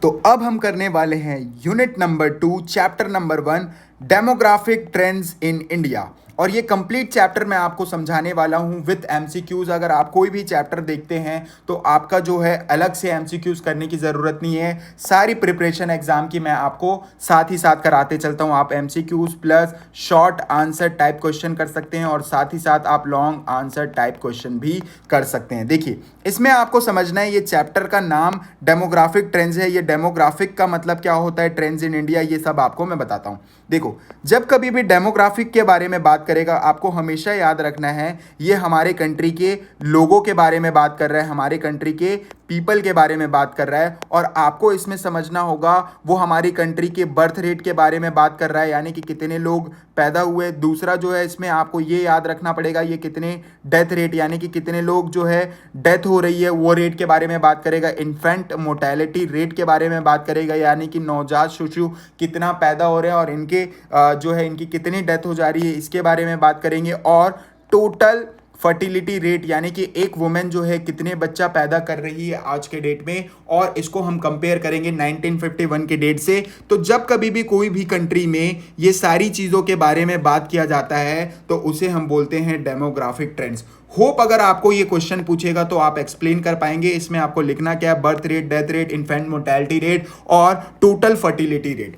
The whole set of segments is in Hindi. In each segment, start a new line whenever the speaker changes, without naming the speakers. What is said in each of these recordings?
तो अब हम करने वाले हैं unit number 2 chapter number 1 demographic trends in India. और ये कंप्लीट चैप्टर मैं आपको समझाने वाला हूँ विथ एमसीक्यूज। अगर आप कोई भी चैप्टर देखते हैं तो आपका जो है अलग से एमसीक्यूज करने की ज़रूरत नहीं है। सारी प्रिपरेशन एग्जाम की मैं आपको साथ ही साथ कराते चलता हूँ। आप MCQs plus short answer type question कर सकते हैं और साथ ही साथ आप लॉन्ग आंसर टाइप क्वेश्चन भी कर सकते हैं। देखिए, इसमें आपको समझना है ये चैप्टर का नाम डेमोग्राफिक ट्रेंड्स है। ये डेमोग्राफिक का मतलब क्या होता है, ट्रेंड्स इन इंडिया, ये सब आपको मैं बताता हूँ। देखो, जब कभी भी डेमोग्राफिक के बारे में बात करेगा आपको हमेशा याद रखना है ये हमारे कंट्री के लोगों के बारे में बात कर रहा है, हमारे कंट्री के पीपल के बारे में बात कर रहा है। और आपको इसमें समझना होगा वो हमारी कंट्री के बर्थ रेट के बारे में बात कर रहा है, यानी कि कितने लोग पैदा हुए। दूसरा जो है इसमें आपको ये याद रखना पड़ेगा ये कितने डेथ रेट, यानी कि कितने लोग जो है डेथ हो रही है वो रेट के बारे में बात करेगा। इन्फेंट मोर्टेलिटी रेट के बारे में बात करेगा, यानी कि नवजात शिशु कितना पैदा हो रहे हैं और इनके जो है इनकी कितनी डेथ हो जा रही है, इसके बारे में बात करेंगे। और टोटल फर्टिलिटी रेट, यानी कि एक वुमेन जो है कितने बच्चा पैदा कर रही है आज के डेट में, और इसको हम कंपेयर करेंगे 1951 के डेट से। तो जब कभी भी कोई भी कंट्री में ये सारी चीज़ों के बारे में बात किया जाता है तो उसे हम बोलते हैं डेमोग्राफिक ट्रेंड्स। होप अगर आपको ये क्वेश्चन पूछेगा तो आप एक्सप्लेन कर पाएंगे। इसमें आपको लिखना क्या है, birth rate, death rate, infant mortality rate और टोटल फर्टिलिटी रेट।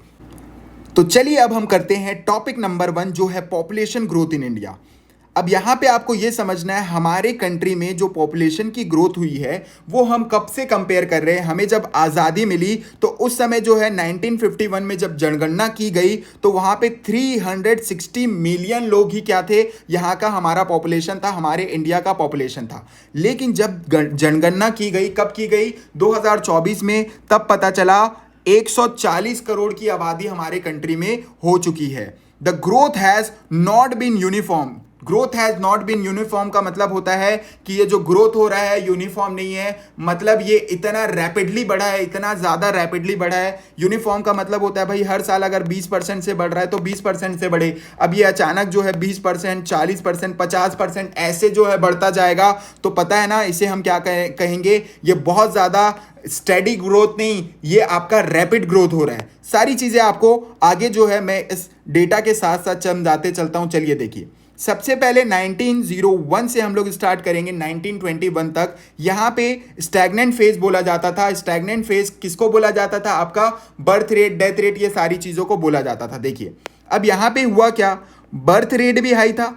तो चलिए अब हम करते हैं टॉपिक नंबर 1 जो है पॉपुलेशन ग्रोथ इन इंडिया। अब यहाँ पे आपको ये समझना है हमारे कंट्री में जो पॉपुलेशन की ग्रोथ हुई है वो हम कब से कंपेयर कर रहे हैं। हमें जब आज़ादी मिली तो उस समय जो है 1951 में जब जनगणना की गई तो वहाँ पे 360 मिलियन लोग ही क्या थे, यहाँ का हमारा पॉपुलेशन था, हमारे इंडिया का पॉपुलेशन था। लेकिन जब जनगणना की गई, कब की गई, 2024 में, तब पता चला 140 करोड़ की आबादी हमारे कंट्री में हो चुकी है। The growth has not been uniform. Growth has not been uniform का मतलब होता है कि ये जो ग्रोथ हो रहा है यूनिफॉर्म नहीं है, मतलब ये इतना रैपिडली बढ़ा है, इतना ज़्यादा रैपिडली बढ़ा है। यूनिफॉर्म का मतलब होता है भाई हर साल अगर 20% से बढ़ रहा है तो 20% से बढ़े। अब ये अचानक जो है 20%, 40%, 50% ऐसे जो है बढ़ता जाएगा तो पता है ना इसे हम क्या कहेंगे, ये बहुत ज़्यादा स्टेडी ग्रोथ नहीं, ये आपका रैपिड ग्रोथ हो रहा है। सारी चीज़ें आपको आगे जो है मैं इस डेटा के साथ साथ समझाते चलता हूँ। चलिए देखिए, सबसे पहले 1901 से हम लोग स्टार्ट करेंगे 1921 तक। यहाँ पे स्टैग्नेंट फेज बोला जाता था। स्टैग्नेंट फेज किसको बोला जाता था, आपका बर्थ रेट, डेथ रेट, ये सारी चीज़ों को बोला जाता था। देखिए अब यहाँ पे हुआ क्या, बर्थ रेट भी हाई था,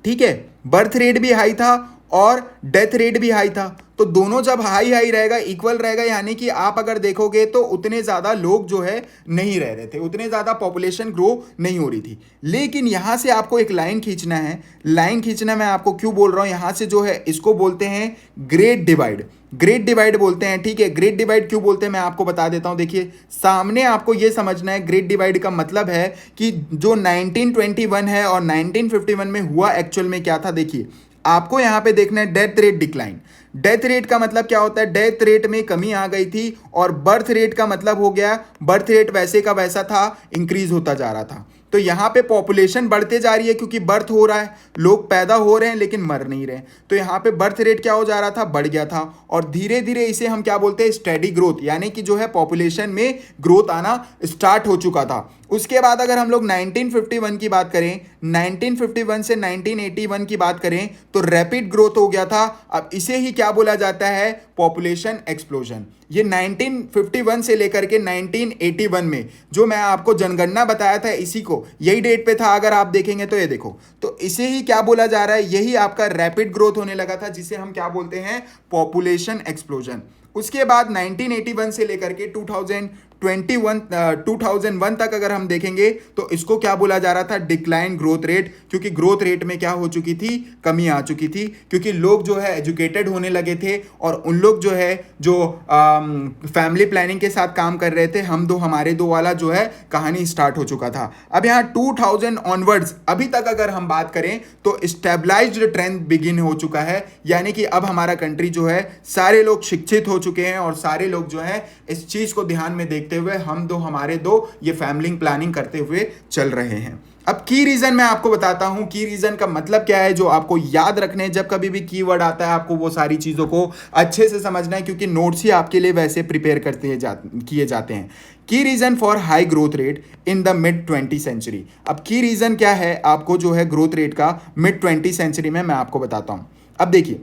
ठीक है, बर्थ रेट भी हाई था और डेथ रेट भी हाई था। तो दोनों जब हाई हाई रहेगा, इक्वल रहेगा, यानी कि आप अगर देखोगे तो उतने ज़्यादा लोग जो है नहीं रह रहे थे, उतने ज़्यादा पॉपुलेशन ग्रो नहीं हो रही थी। लेकिन यहाँ से आपको एक लाइन खींचना है। लाइन खींचना मैं आपको क्यों बोल रहा हूँ, यहाँ से जो है इसको बोलते हैं ग्रेट डिवाइड। ग्रेट डिवाइड बोलते हैं, ठीक है। ग्रेट डिवाइड क्यों बोलते हैं मैं आपको बता देता हूँ। देखिए सामने आपको ये समझना है, ग्रेट डिवाइड का मतलब है कि जो 1921 है और 1951 में हुआ एक्चुअल में क्या था। देखिए आपको यहाँ पे देखना है death rate decline. Death rate का मतलब क्या होता है, डेथ रेट में कमी आ गई थी, और बर्थ रेट का मतलब हो गया बर्थ रेट वैसे का वैसा था, इंक्रीज होता जा रहा था। तो यहाँ पे पॉपुलेशन बढ़ते जा रही है क्योंकि बर्थ हो रहा है, लोग पैदा हो रहे हैं लेकिन मर नहीं रहे। तो यहाँ पे बर्थ रेट क्या हो जा रहा था, बढ़ गया था। और धीरे धीरे इसे हम क्या बोलते हैं, स्टेडी ग्रोथ, यानी कि जो है पॉपुलेशन में ग्रोथ आना स्टार्ट हो चुका था। उसके बाद अगर हम लोग 1951 की बात करें, 1951 से 1981 की बात करें तो रैपिड ग्रोथ हो गया था। अब इसे ही क्या बोला जाता है, पॉपुलेशन एक्सप्लोजन। ये 1951 से लेकर के 1981 में जो मैं आपको जनगणना बताया था, इसी को यही डेट पे था। अगर आप देखेंगे तो ये देखो, तो इसे ही क्या बोला जा रहा है, यही आपका रैपिड ग्रोथ होने लगा था, जिसे हम क्या बोलते हैं, पॉपुलेशन एक्सप्लोजन। उसके बाद 1981 से लेकर के 2001 तक अगर हम देखेंगे तो इसको क्या बोला जा रहा था, डिक्लाइन ग्रोथ रेट, क्योंकि ग्रोथ रेट में क्या हो चुकी थी, कमी आ चुकी थी, क्योंकि लोग जो है एजुकेटेड होने लगे थे और उन लोग जो है जो फैमिली प्लानिंग के साथ काम कर रहे थे, हम दो हमारे दो वाला जो है कहानी स्टार्ट हो चुका था। अब यहाँ 2000 ऑनवर्ड्स अभी तक अगर हम बात करें तो स्टेबलाइज्ड ट्रेंड बिगिन हो चुका है, यानी कि अब हमारा कंट्री जो है सारे लोग शिक्षित हो चुके हैं और सारे लोग जो है इस चीज को ध्यान में देखते हुए हम दो हमारे दो ये फैमिली प्लानिंग करते हुए चल रहे हैं। अब की रीजन मैं आपको बताता हूं, की रीजन का मतलब क्या है जो आपको याद रखने हैं। जब कभी भी कीवर्ड आता है आपको वो सारी चीजों को अच्छे से समझना है, क्योंकि नोट्स ही आपके लिए वैसे प्रिपेयर किए जाते हैं। Key reason for high growth rate in the mid 20 century. अब की रीजन क्या है आपको जो है ग्रोथ रेट का मिड 20 सेंचुरी में, मैं आपको बताता हूं। अब देखिए,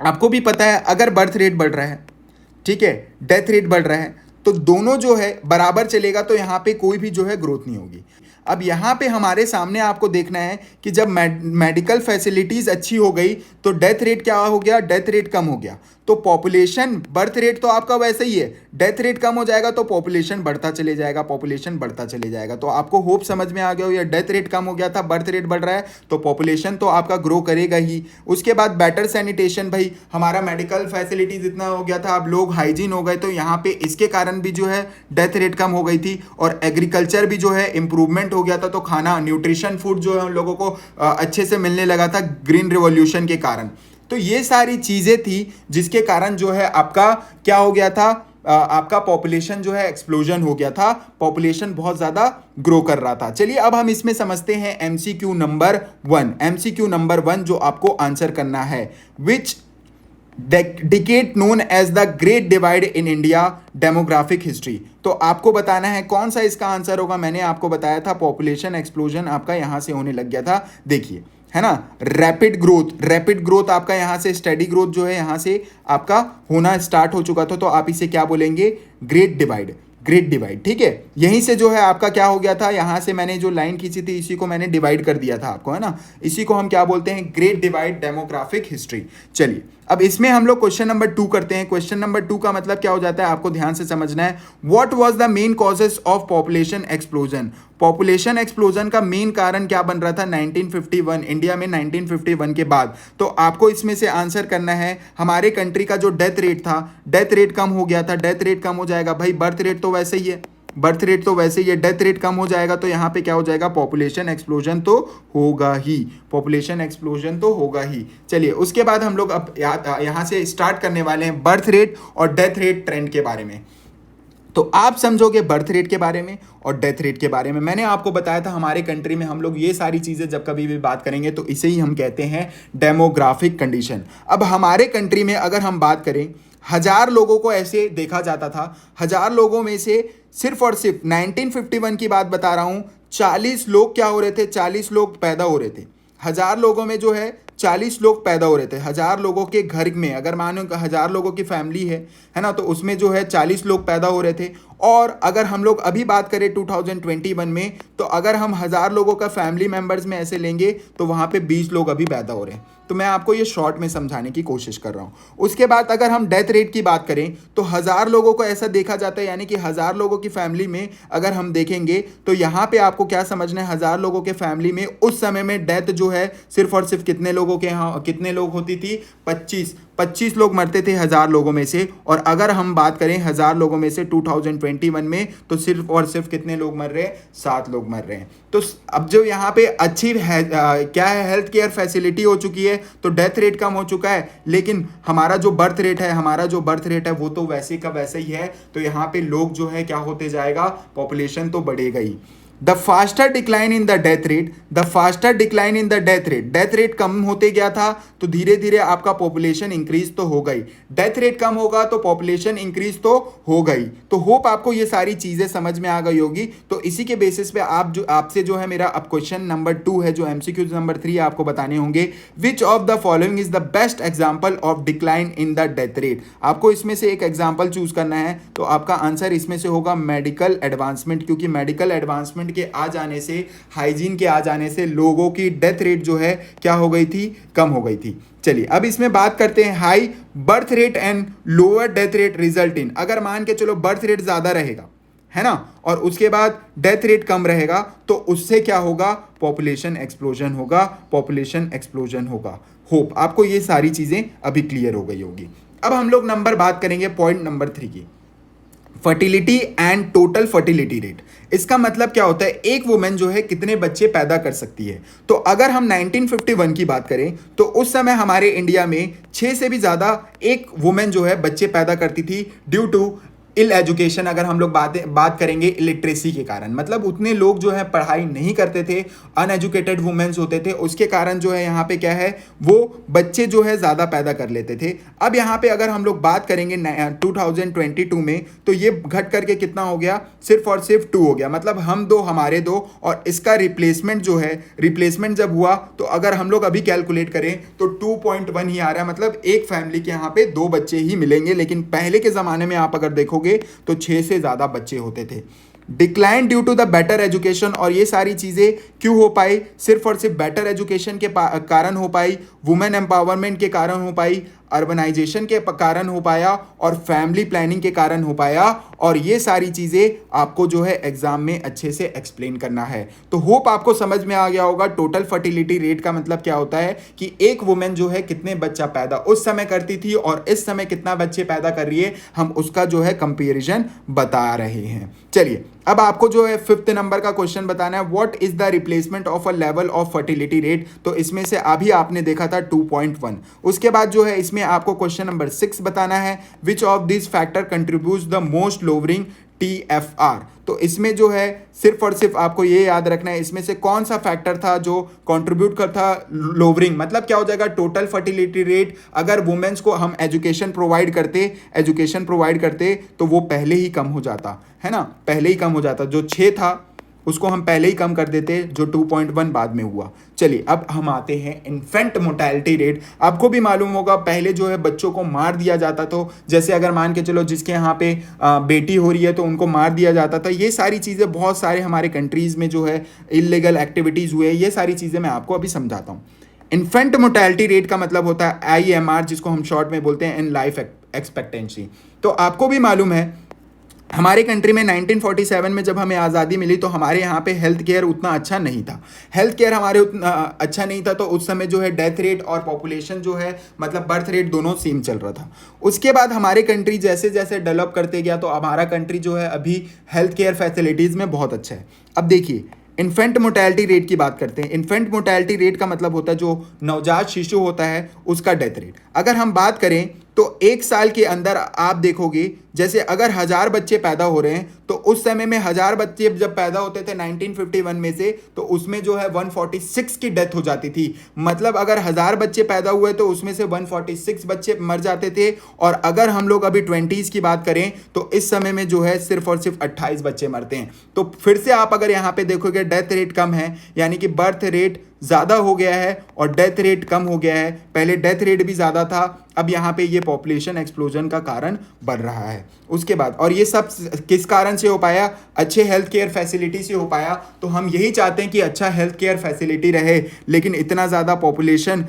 आपको भी पता है अगर बर्थ रेट बढ़ रहा है, ठीक है, डेथ रेट बढ़ रहा है, तो दोनों जो है बराबर चलेगा तो यहाँ पे कोई भी जो है ग्रोथ नहीं होगी। अब यहाँ पे हमारे सामने आपको देखना है कि जब मेडिकल फैसिलिटीज़ अच्छी हो गई तो डेथ रेट क्या हो गया, डेथ रेट कम हो गया। तो पॉपुलेशन, बर्थ रेट तो आपका वैसे ही है, डेथ रेट कम हो जाएगा तो पॉपुलेशन बढ़ता चले जाएगा, पॉपुलेशन बढ़ता चले जाएगा। तो आपको होप समझ में आ गया हो, या डेथ रेट कम हो गया था, बर्थ रेट बढ़ रहा है तो पॉपुलेशन तो आपका ग्रो करेगा ही। उसके बाद बेटर सैनिटेशन, भाई हमारा मेडिकल फैसिलिटीज इतना हो गया था, अब लोग हाइजीन हो गए, तो यहाँ पे इसके कारण भी जो है डेथ रेट कम हो गई थी। और एग्रीकल्चर भी जो है इंप्रूवमेंट हो गया था, तो खाना, न्यूट्रिशन फूड जो है उन लोगों को अच्छे से मिलने लगा था ग्रीन रिवॉल्यूशन के कारण। तो ये सारी चीजें थी जिसके कारण जो है आपका क्या हो गया था, आपका पॉपुलेशन जो है एक्सप्लोजन हो गया था, पॉपुलेशन बहुत ज्यादा ग्रो कर रहा था। चलिए अब हम इसमें समझते हैं एमसीक्यू नंबर 1। एमसीक्यू नंबर 1 जो आपको आंसर करना है, which decade known as the great divide in India demographic history. तो आपको बताना है कौन सा इसका आंसर होगा। मैंने आपको बताया था पॉपुलेशन एक्सप्लोजन आपका यहां से होने लग गया था, देखिए है ना, रैपिड ग्रोथ आपका यहाँ से, स्टडी ग्रोथ जो है यहाँ से आपका होना स्टार्ट हो चुका था, तो आप इसे क्या बोलेंगे, ग्रेट डिवाइड, ठीक है। यहीं से जो है आपका क्या हो गया था, यहाँ से मैंने जो लाइन खींची थी इसी को मैंने डिवाइड कर दिया था आपको, है ना, इसी को हम क्या बोलते हैं, ग्रेट डिवाइड डेमोग्राफिक हिस्ट्री। चलिए अब इसमें हम लोग क्वेश्चन नंबर 2 करते हैं। क्वेश्चन नंबर 2 का मतलब क्या हो जाता है आपको ध्यान से समझना है। What was the main causes of population explosion. Population explosion का मेन कारण क्या बन रहा था 1951, इंडिया में 1951 के बाद। तो आपको इसमें से आंसर करना है, हमारे कंट्री का जो डेथ रेट था, डेथ रेट कम हो गया था, डेथ रेट कम हो जाएगा, भाई बर्थ रेट तो वैसे ही है, बर्थ रेट तो वैसे ही है, डेथ रेट कम हो जाएगा तो यहाँ पे क्या हो जाएगा, पॉपुलेशन एक्सप्लोजन तो होगा ही, पॉपुलेशन एक्सप्लोजन तो होगा ही। चलिए उसके बाद हम लोग अब यहाँ से स्टार्ट करने वाले हैं बर्थ रेट और डेथ रेट ट्रेंड के बारे में। तो आप समझोगे बर्थ रेट के बारे में और डेथ रेट के बारे में। मैंने आपको बताया था हमारे कंट्री में हम लोग ये सारी चीज़ें जब कभी भी बात करेंगे तो इसे ही हम कहते हैं डेमोग्राफिक कंडीशन। अब हमारे कंट्री में अगर हम बात करें, 1000 लोगों को ऐसे देखा जाता था, 1000 लोगों में से सिर्फ और सिर्फ 1951 की बात बता रहा हूँ, 40 लोग क्या हो रहे थे, 40 लोग पैदा हो रहे थे। 1000 लोगों में जो है 40 लोग पैदा हो रहे थे। 1000 लोगों के घर में अगर मानो 1000 लोगों की फैमिली है ना, तो उसमें जो है 40 लोग पैदा हो रहे थे। और अगर हम लोग अभी बात करें 2021 में, तो अगर हम 1000 लोगों का फैमिली मेंबर्स में ऐसे लेंगे तो वहाँ पे 20 लोग अभी पैदा हो रहे हैं। तो मैं आपको ये शॉर्ट में समझाने की कोशिश कर रहा हूँ। उसके बाद अगर हम डेथ रेट की बात करें तो 1000 लोगों को ऐसा देखा जाता है, यानी कि 1000 लोगों की फैमिली में अगर हम देखेंगे तो यहाँ पे आपको क्या समझना है, 1000 लोगों के फैमिली में उस समय में डेथ जो है सिर्फ और सिर्फ कितने लोगों के यहाँ, कितने लोग होती थी, 25 लोग मरते थे 1000 लोगों में से। और अगर हम बात करें 1000 लोगों में से 2021 में तो सिर्फ और सिर्फ कितने लोग मर रहे हैं, 7 लोग मर रहे हैं। तो अब जो यहाँ पे अच्छी है क्या है, हेल्थ केयर फैसिलिटी हो चुकी है तो डेथ रेट कम हो चुका है, लेकिन हमारा जो बर्थ रेट है वो तो वैसे का वैसे ही है। तो यहाँ पे लोग जो है क्या होते जाएगा, पॉपुलेशन तो बढ़ेगा ही। The faster decline in the death rate, death rate कम होते गया था तो धीरे धीरे आपका पॉपुलेशन इंक्रीज तो हो गई। डेथ रेट कम होगा तो पॉपुलेशन इंक्रीज तो हो गई। तो होप आपको ये सारी चीजें समझ में आ गई होगी। तो इसी के बेसिस पे आपसे जो है मेरा अब क्वेश्चन नंबर 2 है, जो एमसीक्यू नंबर 3 आपको बताने होंगे। विच of the following is the best example of decline in the death rate. आपको इसमें से एक एग्जाम्पल चूज करना है, तो आपका आंसर इसमें से होगा मेडिकल एडवांसमेंट, क्योंकि मेडिकल एडवांसमेंट के आ जाने से, हाइजीन के आ जाने से लोगों की डेथ रेट जो है क्या हो गई थी, कम हो गई थी। चलिए अब इसमें बात करते हैं high birth rate and lower death rate result in. अगर मान के चलो बर्थ रेट ज्यादा रहेगा, है ना, और उसके बाद डेथ रेट कम रहेगा तो उससे क्या होगा, पॉपुलेशन एक्सप्लोजन होगा। होप आपको ये सारी चीजें अभी क्लियर हो गई होगी। अब हम लोग बात करेंगे पॉइंट नंबर 3 की। Fertility and total fertility rate. इसका मतलब क्या होता है, एक वुमेन जो है कितने बच्चे पैदा कर सकती है। तो अगर हम 1951 की बात करें तो उस समय हमारे इंडिया में 6 से भी ज़्यादा एक वुमेन जो है बच्चे पैदा करती थी ड्यू टू इल एजुकेशन। अगर हम लोग बात करेंगे इलिटरेसी के कारण, मतलब उतने लोग जो है पढ़ाई नहीं करते थे, अनएजुकेटेड वुमेन्स होते थे, उसके कारण जो है यहाँ पे क्या है वो बच्चे जो है ज़्यादा पैदा कर लेते थे। अब यहाँ पे अगर हम लोग बात करेंगे 2022 में तो ये घट करके कितना हो गया, सिर्फ और सिर्फ 2 हो गया। मतलब हम दो हमारे दो, और इसका रिप्लेसमेंट जो है, रिप्लेसमेंट जब हुआ तो अगर हम लोग अभी कैलकुलेट करें तो 2.1 ही आ रहा है। मतलब एक फैमिली के यहाँ पे 2 बच्चे ही मिलेंगे। लेकिन पहले के ज़माने में आप अगर देखो तो 6 से ज्यादा बच्चे होते थे। Decline due to the better education, और ये सारी चीजें क्यों हो पाई, सिर्फ और सिर्फ बेटर एजुकेशन के कारण हो पाई, वुमेन एम्पावरमेंट के कारण हो पाई, अर्बनाइजेशन के कारण हो पाया, और फैमिली प्लानिंग के कारण हो पाया। और ये सारी चीज़ें आपको जो है एग्जाम में अच्छे से एक्सप्लेन करना है। तो होप आपको समझ में आ गया होगा टोटल फर्टिलिटी रेट का मतलब क्या होता है, कि एक वुमेन जो है कितने बच्चा पैदा उस समय करती थी और इस समय कितना बच्चे पैदा कर रही है, हम उसका जो है कंपैरिजन बता रहे हैं। चलिए अब आपको जो है 5th नंबर का क्वेश्चन बताना है, what is the replacement of a level of fertility rate. तो इसमें से अभी आपने देखा था 2.1। उसके बाद जो है इसमें आपको क्वेश्चन नंबर 6 बताना है, which of this factor contributes the most lowering TFR। तो इसमें जो है सिर्फ और सिर्फ आपको ये याद रखना है, इसमें से कौन सा फैक्टर था जो कंट्रीब्यूट करता लोअरिंग। मतलब क्या हो जाएगा, टोटल फर्टिलिटी रेट अगर वुमेन्स को हम एजुकेशन प्रोवाइड करते तो वो पहले ही कम हो जाता है ना, पहले ही कम हो जाता। जो 6 था उसको हम पहले ही कम कर देते, जो 2.1 बाद में हुआ। चलिए अब हम आते हैं इन्फेंट मोर्टेलिटी रेट। आपको भी मालूम होगा पहले जो है बच्चों को मार दिया जाता, तो जैसे अगर मान के चलो जिसके यहाँ पे बेटी हो रही है तो उनको मार दिया जाता था। ये सारी चीज़ें बहुत सारे हमारे कंट्रीज़ में जो है इलीगल एक्टिविटीज़ हुए, ये सारी चीज़ें मैं आपको अभी समझाता हूँ। इन्फेंट मोर्टेलिटी रेट का मतलब होता है IMR, जिसको हम शॉर्ट में बोलते हैं इन लाइफ एक्सपेक्टेंसी। तो आपको भी मालूम है हमारे कंट्री में 1947 में जब हमें आज़ादी मिली तो हमारे यहाँ पे हेल्थ केयर उतना अच्छा नहीं था। हेल्थ केयर हमारे उतना अच्छा नहीं था, तो उस समय जो है डेथ रेट और पॉपुलेशन जो है मतलब बर्थ रेट दोनों सेम चल रहा था। उसके बाद हमारे कंट्री जैसे जैसे डेवलप करते गया तो हमारा कंट्री जो है अभी हेल्थ केयर फैसिलिटीज़ में बहुत अच्छा है। अब देखिए इन्फेंट मोर्टेलिटी रेट की बात करते हैं। इन्फेंट मोर्टेलिटी रेट का मतलब होता है जो नवजात शिशु होता है उसका डेथ रेट। अगर हम बात करें तो 1 साल के अंदर आप देखोगे जैसे अगर 1000 बच्चे पैदा हो रहे हैं तो उस समय में 1000 बच्चे जब पैदा होते थे 1951 में से, तो उसमें जो है 146 की डेथ हो जाती थी। मतलब अगर 1000 बच्चे पैदा हुए तो उसमें से 146 बच्चे मर जाते थे। और अगर हम लोग अभी 20s की बात करें तो इस समय में जो है सिर्फ और सिर्फ 28 बच्चे मरते हैं। तो फिर से आप अगर यहाँ पे देखोगे डेथ रेट कम है, यानी कि बर्थ रेट ज़्यादा हो गया है और डेथ रेट कम हो गया है। पहले डेथ रेट भी ज़्यादा था, अब यहाँ पे ये पॉपुलेशन एक्सप्लोजन का कारण बढ़ रहा है। उसके बाद और ये सब किस कारण से हो पाया, अच्छे हेल्थ केयर फैसिलिटी से हो पाया। तो हम यही चाहते हैं कि अच्छा हेल्थ केयर फैसिलिटी रहे, लेकिन इतना ज़्यादा पॉपुलेशन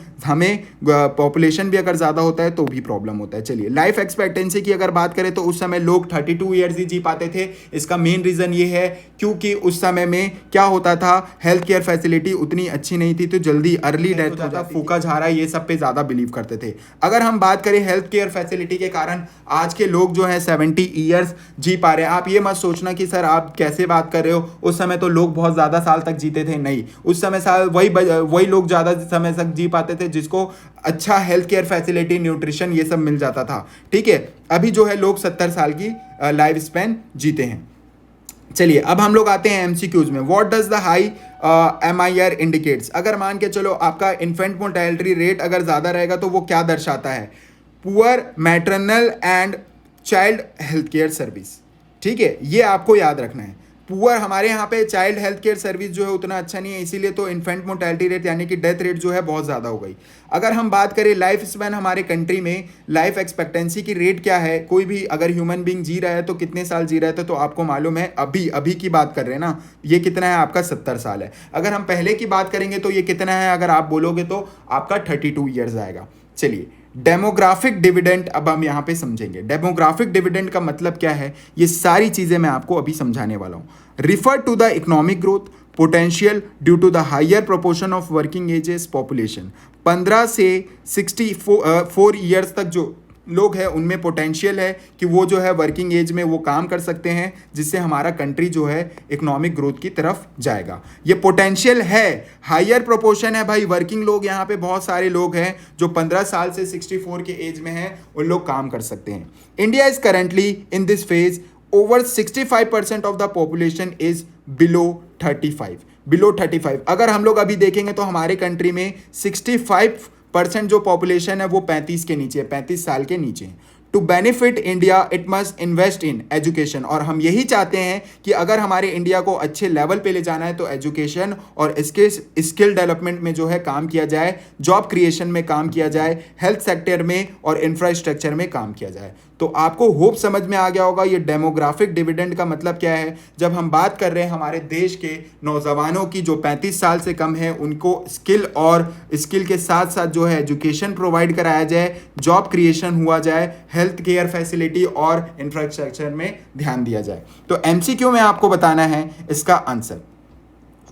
पॉपुलेशन भी अगर ज़्यादा होता है तो भी प्रॉब्लम होता है। चलिए लाइफ एक्सपेक्टेंसी की अगर बात करें तो उस समय लोग 32 ईयर्स ही जी पाते थे। इसका मेन रीज़न ये है क्योंकि उस समय में क्या होता था, हेल्थ केयर फैसिलिटी उतनी अच्छी नहीं थी, तो जल्दी अर्ली डेथ होता था। फूका झाड़ा ये सब पे ज़्यादा बिलीव करते थे। अगर हम बात करें हेल्थ केयर फैसिलिटी के कारण आज के लोग जो हैं 70 ईयर्स जी पा रहे हैं। आप ये मत सोचना कि सर आप कैसे बात कर रहे हो, उस समय तो लोग बहुत ज़्यादा साल तक जीते थे। नहीं, उस समय साल वही लोग ज़्यादा समय तक जी पाते थे जिसको अच्छा हेल्थ केयर फैसिलिटी, न्यूट्रिशन ये सब मिल जाता था। ठीक है, अभी जो है लोग 70 साल की लाइफ स्पैन जीते हैं। चलिए अब हम लोग आते हैं MCQs में। What does the high MIR indicates. अगर मान के चलो आपका इन्फेंट मोर्टेलिटी रेट अगर ज़्यादा रहेगा तो वो क्या दर्शाता है, poor maternal and child health care service. ठीक है, ये आपको याद रखना है। पुअर हमारे यहाँ पे चाइल्ड हेल्थ केयर सर्विस जो है उतना अच्छा नहीं है, इसीलिए तो इन्फेंट मोर्टेलिटी रेट यानी कि डेथ रेट जो है बहुत ज़्यादा हो गई। अगर हम बात करें लाइफ स्पैन, हमारे कंट्री में लाइफ एक्सपेक्टेंसी की रेट क्या है, कोई भी अगर ह्यूमन बींग जी रहा है तो कितने साल जी रहा है, तो आपको मालूम है अभी की बात कर रहे हैं ना, ये कितना है आपका 70 साल है। अगर हम पहले की बात करेंगे तो ये कितना है, अगर आप बोलोगे तो आपका 32 ईयर्स आएगा। चलिए डेमोग्राफिक डिविडेंड अब हम यहाँ पे समझेंगे। डेमोग्राफिक डिविडेंड का मतलब क्या है, ये सारी चीज़ें मैं आपको अभी समझाने वाला हूँ। Refer to the economic growth potential due to the higher proportion of working ages population. 15 से 64 ईयर्स तक जो लोग हैं उनमें पोटेंशियल है कि वो जो है वर्किंग एज में वो काम कर सकते हैं, जिससे हमारा कंट्री जो है इकोनॉमिक ग्रोथ की तरफ जाएगा। ये पोटेंशियल है, हायर प्रोपोर्शन है भाई, वर्किंग लोग यहाँ पे बहुत सारे लोग हैं जो 15 साल से 64 के एज में हैं, उन लोग काम कर सकते हैं। India is currently in this phase over 65% of the population is below 35। अगर हम लोग अभी देखेंगे तो हमारे कंट्री में 65% जो पॉपुलेशन है वो 35 के नीचे है, 35 साल के नीचे। To benefit India it must invest in education, और हम यही चाहते हैं कि अगर हमारे इंडिया को अच्छे लेवल पे ले जाना है तो एजुकेशन और इसके स्किल डेवलपमेंट में जो है काम किया जाए, जॉब क्रिएशन में काम किया जाए, हेल्थ सेक्टर में और इंफ्रास्ट्रक्चर में काम किया जाए। तो आपको होप समझ में आ गया होगा ये डेमोग्राफिक डिविडेंड का मतलब क्या है। जब हम बात कर रहे हैं हमारे देश के नौजवानों की जो 35 साल से कम है, उनको स्किल और स्किल के साथ साथ जो है एजुकेशन प्रोवाइड कराया जाए, जॉब क्रिएशन हुआ जाए, हेल्थ केयर फैसिलिटी और इंफ्रास्ट्रक्चर में ध्यान दिया जाए। तो एमसीक्यू में आपको बताना है इसका answer.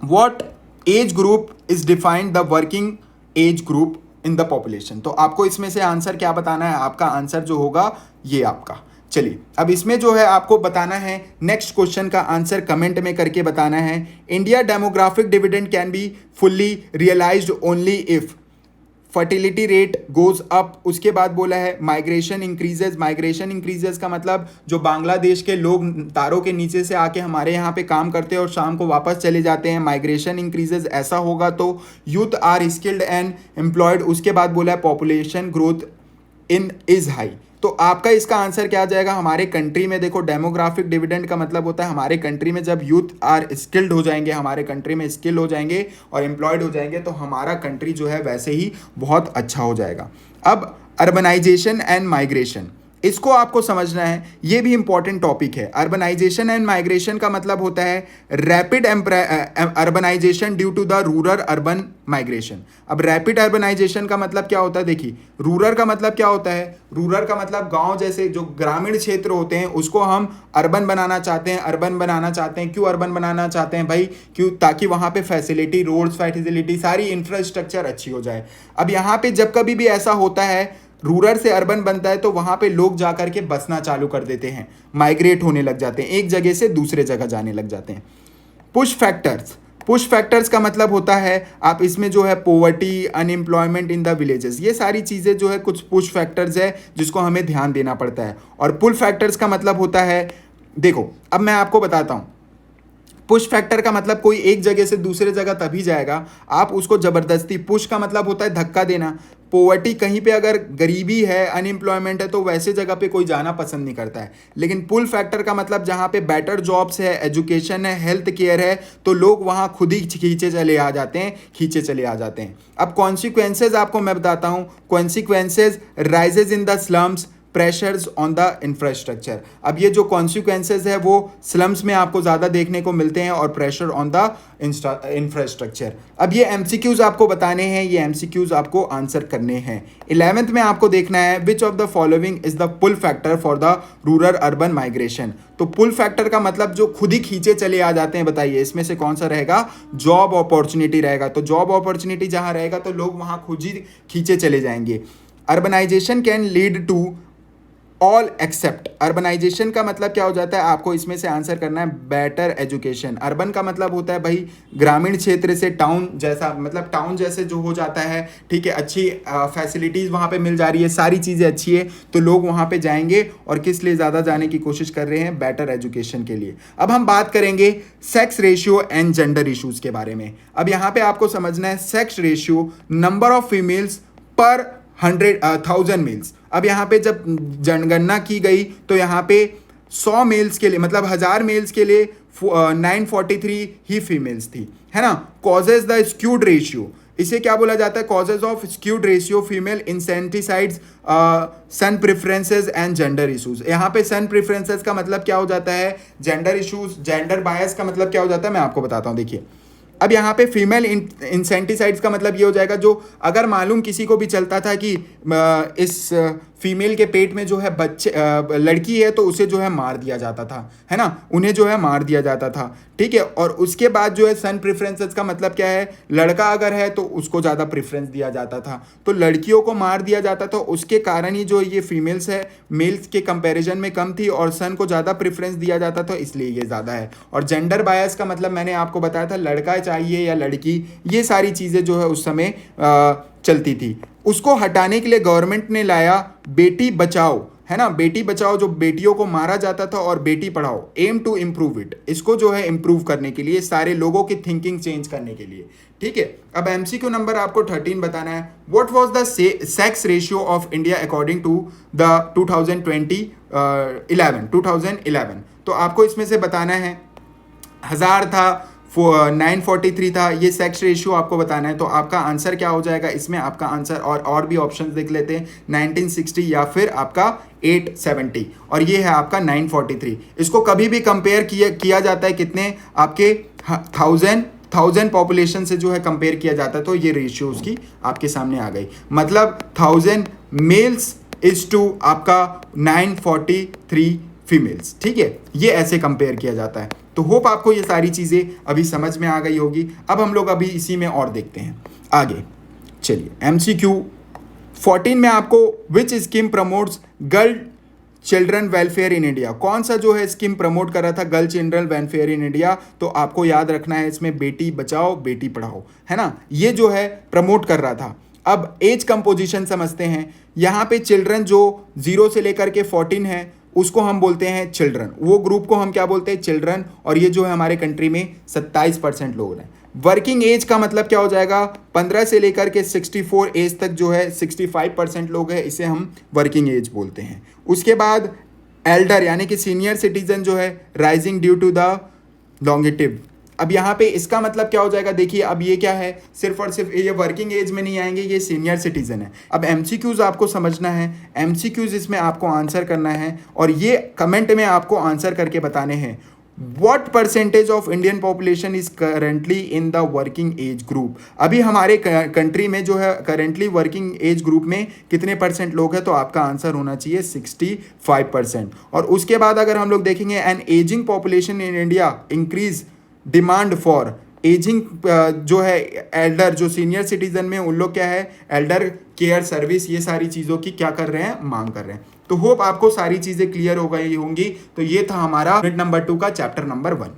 What age group is defined the working age group in the population. तो आपको इसमें से आंसर क्या बताना है, आपका आंसर जो होगा ये आपका। चलिए अब इसमें जो है आपको बताना है, नेक्स्ट क्वेश्चन का आंसर कमेंट में करके बताना है। India demographic dividend can be fully realised only if fertility rate goes up. उसके बाद बोला है माइग्रेशन इंक्रीजेज। माइग्रेशन इंक्रीजेज का मतलब जो बांग्लादेश के लोग तारों के नीचे से आके हमारे यहाँ पे काम करते हैं और शाम को वापस चले जाते हैं, माइग्रेशन इंक्रीजेज ऐसा होगा तो youth are skilled and employed. उसके बाद बोला है population growth in is high. तो आपका इसका आंसर क्या आ जाएगा, हमारे कंट्री में देखो डेमोग्राफिक डिविडेंड का मतलब होता है हमारे कंट्री में जब यूथ आर स्किल्ड हो जाएंगे, हमारे कंट्री में स्किल हो जाएंगे और एम्प्लॉयड हो जाएंगे तो हमारा कंट्री जो है वैसे ही बहुत अच्छा हो जाएगा। अब अर्बनाइजेशन एंड माइग्रेशन, इसको आपको समझना है, ये भी इंपॉर्टेंट टॉपिक है। अर्बनाइजेशन एंड माइग्रेशन का मतलब होता है rapid urbanisation due to the rural urban migration. अब रैपिड अर्बनाइजेशन का मतलब क्या होता है, देखिए रूरल का मतलब क्या होता है, रूरल का मतलब गांव जैसे जो ग्रामीण क्षेत्र होते हैं उसको हम अर्बन बनाना चाहते हैं। अर्बन बनाना चाहते हैं, क्यों अर्बन बनाना चाहते हैं भाई, क्यों, ताकि वहाँ पे फैसिलिटी, रोड्स फैसिलिटी, सारी इंफ्रास्ट्रक्चर अच्छी हो जाए। अब यहाँ पे जब कभी भी ऐसा होता है रूरल से अर्बन बनता है तो वहाँ पे लोग जा कर के बसना चालू कर देते हैं, माइग्रेट होने लग जाते हैं, एक जगह से दूसरे जगह जाने लग जाते हैं। पुश फैक्टर्स, पुश फैक्टर्स का मतलब होता है आप इसमें जो है poverty, unemployment in the villages, ये सारी चीज़ें जो है कुछ पुश फैक्टर्स है जिसको हमें ध्यान देना पड़ता है। और पुल फैक्टर्स का मतलब होता है, देखो अब मैं आपको बताता हूँ, पुश फैक्टर का मतलब कोई एक जगह से दूसरे जगह तभी जाएगा आप उसको जबरदस्ती, पुश का मतलब होता है धक्का देना। पोवर्टी, कहीं पे अगर गरीबी है, अनएम्प्लॉयमेंट है तो वैसे जगह पे कोई जाना पसंद नहीं करता है। लेकिन पुल फैक्टर का मतलब जहाँ पे बेटर जॉब्स है, एजुकेशन है, हेल्थ केयर है तो लोग वहाँ खुद ही खींचे चले आ जाते हैं। अब कॉन्सिक्वेंसेज आपको मैं बताता हूँ। Consequences rises in the slums, pressures on the infrastructure. अब ये जो कॉन्सिक्वेंसेज है वो स्लम्स में आपको ज़्यादा देखने को मिलते हैं और प्रेशर ऑन द इंफ्रास्ट्रक्चर। अब ये एमसीक्यूज आपको बताने हैं, ये एमसीक्यूज आपको आंसर करने हैं। 11th में आपको देखना है which of the following is the pull factor for the rural urban migration. तो पुल फैक्टर का मतलब जो खुद ही खींचे चले आ जाते हैं, बताइए इसमें से कौन सा रहेगा, जॉब अपॉर्चुनिटी रहेगा। तो जॉब अपॉर्चुनिटी जहाँ रहेगा तो लोग वहाँ खुद ही खींचे चले जाएंगे। Urbanisation can lead to all except, urbanisation का मतलब क्या हो जाता है, आपको इसमें से आंसर करना है बेटर एजुकेशन। अर्बन का मतलब होता है भाई ग्रामीण क्षेत्र से टाउन जैसा, मतलब टाउन जैसे जो हो जाता है, ठीक है, अच्छी फैसिलिटीज़ वहाँ पे मिल जा रही है, सारी चीज़ें अच्छी है तो लोग वहाँ पे जाएंगे। और किस लिए ज़्यादा जाने की कोशिश कर रहे हैं, बेटर एजुकेशन के लिए। अब हम बात करेंगे sex ratio and gender issues के बारे में। अब यहाँ पे आपको समझना है sex ratio, number of females पर 100,000 मेल्स। अब यहाँ पे जब जनगणना की गई तो यहाँ पे 100 मेल्स के लिए, मतलब 1000 मेल्स के लिए 943 ही फीमेल्स थी, है ना। कॉजेज द स्क्यूड रेशियो, इसे क्या बोला जाता है, causes of skewed ratio, female infanticides, son preferences and gender issues. यहाँ पे सन प्रेफरेंसेज का मतलब क्या हो जाता है, जेंडर इशूज, जेंडर बायस का मतलब क्या हो जाता है, मैं आपको बताता हूँ। देखिए अब यहाँ पे फीमेल इंसेंटिसाइड्स का मतलब ये हो जाएगा, जो अगर मालूम किसी को भी चलता था कि इस फीमेल के पेट में जो है बच्चे लड़की है तो उसे जो है मार दिया जाता था, है ना, उन्हें जो है मार दिया जाता था, ठीक है। और उसके बाद जो है सन प्रेफरेंसेस का मतलब क्या है, लड़का अगर है तो उसको ज़्यादा प्रेफरेंस दिया जाता था, तो लड़कियों को मार दिया जाता था। उसके कारण ही जो ये फीमेल्स है मेल्स के कंपैरिजन में कम थी और सन को ज़्यादा प्रेफरेंस दिया जाता था, इसलिए ये ज़्यादा है। और जेंडर बायस का मतलब मैंने आपको बताया था, लड़का चाहिए या लड़की, ये सारी चीज़ें जो है उस समय चलती थी। उसको हटाने के लिए गवर्नमेंट ने लाया बेटी बचाओ, है ना, बेटी बचाओ, जो बेटियों को मारा जाता था, और Beti Padhao, M to improve it, इसको जो है इम्प्रूव करने के लिए, सारे लोगों की थिंकिंग चेंज करने के लिए, ठीक है। अब एमसीक्यू नंबर आपको 13 बताना है, what was the sex ratio of India according to the 2011। तो आपको इसमें से बताना है, 1000 था, 943 था, ये सेक्स रेशियो आपको बताना है। तो आपका आंसर क्या हो जाएगा इसमें, आपका आंसर, और भी ऑप्शन देख लेते हैं, 1960 या फिर आपका 870, और ये है आपका 943। इसको कभी भी कंपेयर किया जाता है कितने, आपके 1000 पॉपुलेशन से जो है कंपेयर किया जाता है, तो ये रेशियो उसकी आपके सामने आ गई, मतलब 1000 मेल्स इज टू आपका 943 फीमेल्स, ठीक है, ये ऐसे कंपेयर किया जाता है। तो होप आपको ये सारी चीज़ें अभी समझ में आ गई होगी। अब हम लोग अभी इसी में और देखते हैं आगे। चलिए, MCQ 14 में आपको विच scheme promotes girl children welfare in India, कौन सा जो है स्कीम प्रमोट कर रहा था girl children welfare in India. तो आपको याद रखना है इसमें बेटी बचाओ बेटी पढ़ाओ, है ना, ये जो है प्रमोट कर रहा था। अब एज कंपोजिशन समझते हैं, यहाँ पे चिल्ड्रन जो 0 से लेकर के 14 है उसको हम बोलते हैं चिल्ड्रन, वो ग्रुप को हम क्या बोलते हैं, चिल्ड्रन, और ये जो है हमारे कंट्री में 27% लोग हैं। वर्किंग एज का मतलब क्या हो जाएगा, 15 से लेकर के 64 एज तक जो है 65% लोग हैं, इसे हम वर्किंग एज बोलते हैं। उसके बाद एल्डर यानी कि सीनियर सिटीजन जो है राइजिंग ड्यू टू द लॉन्गेटिव। अब यहाँ पे इसका मतलब क्या हो जाएगा, देखिए अब ये क्या है, सिर्फ और सिर्फ ये वर्किंग एज में नहीं आएंगे, ये सीनियर सिटीजन है। अब एमसीक्यूज आपको समझना है, एमसीक्यूज इसमें आपको आंसर करना है, और ये कमेंट में आपको आंसर करके बताने हैं। What percentage of Indian population is currently in the working age group? अभी हमारे कंट्री में जो है करेंटली वर्किंग एज ग्रुप में कितने परसेंट लोग हैं, तो आपका आंसर होना चाहिए 65%। और उसके बाद अगर हम लोग देखेंगे, an ageing population in India increase demand for ageing, जो है एल्डर, जो सीनियर सिटीजन में उन लोग क्या है, एल्डर केयर सर्विस, ये सारी चीज़ों की क्या कर रहे हैं, मांग कर रहे हैं। तो होप आपको सारी चीज़ें क्लियर हो गई होंगी। तो ये था हमारा यूनिट नंबर 2 का चैप्टर नंबर 1।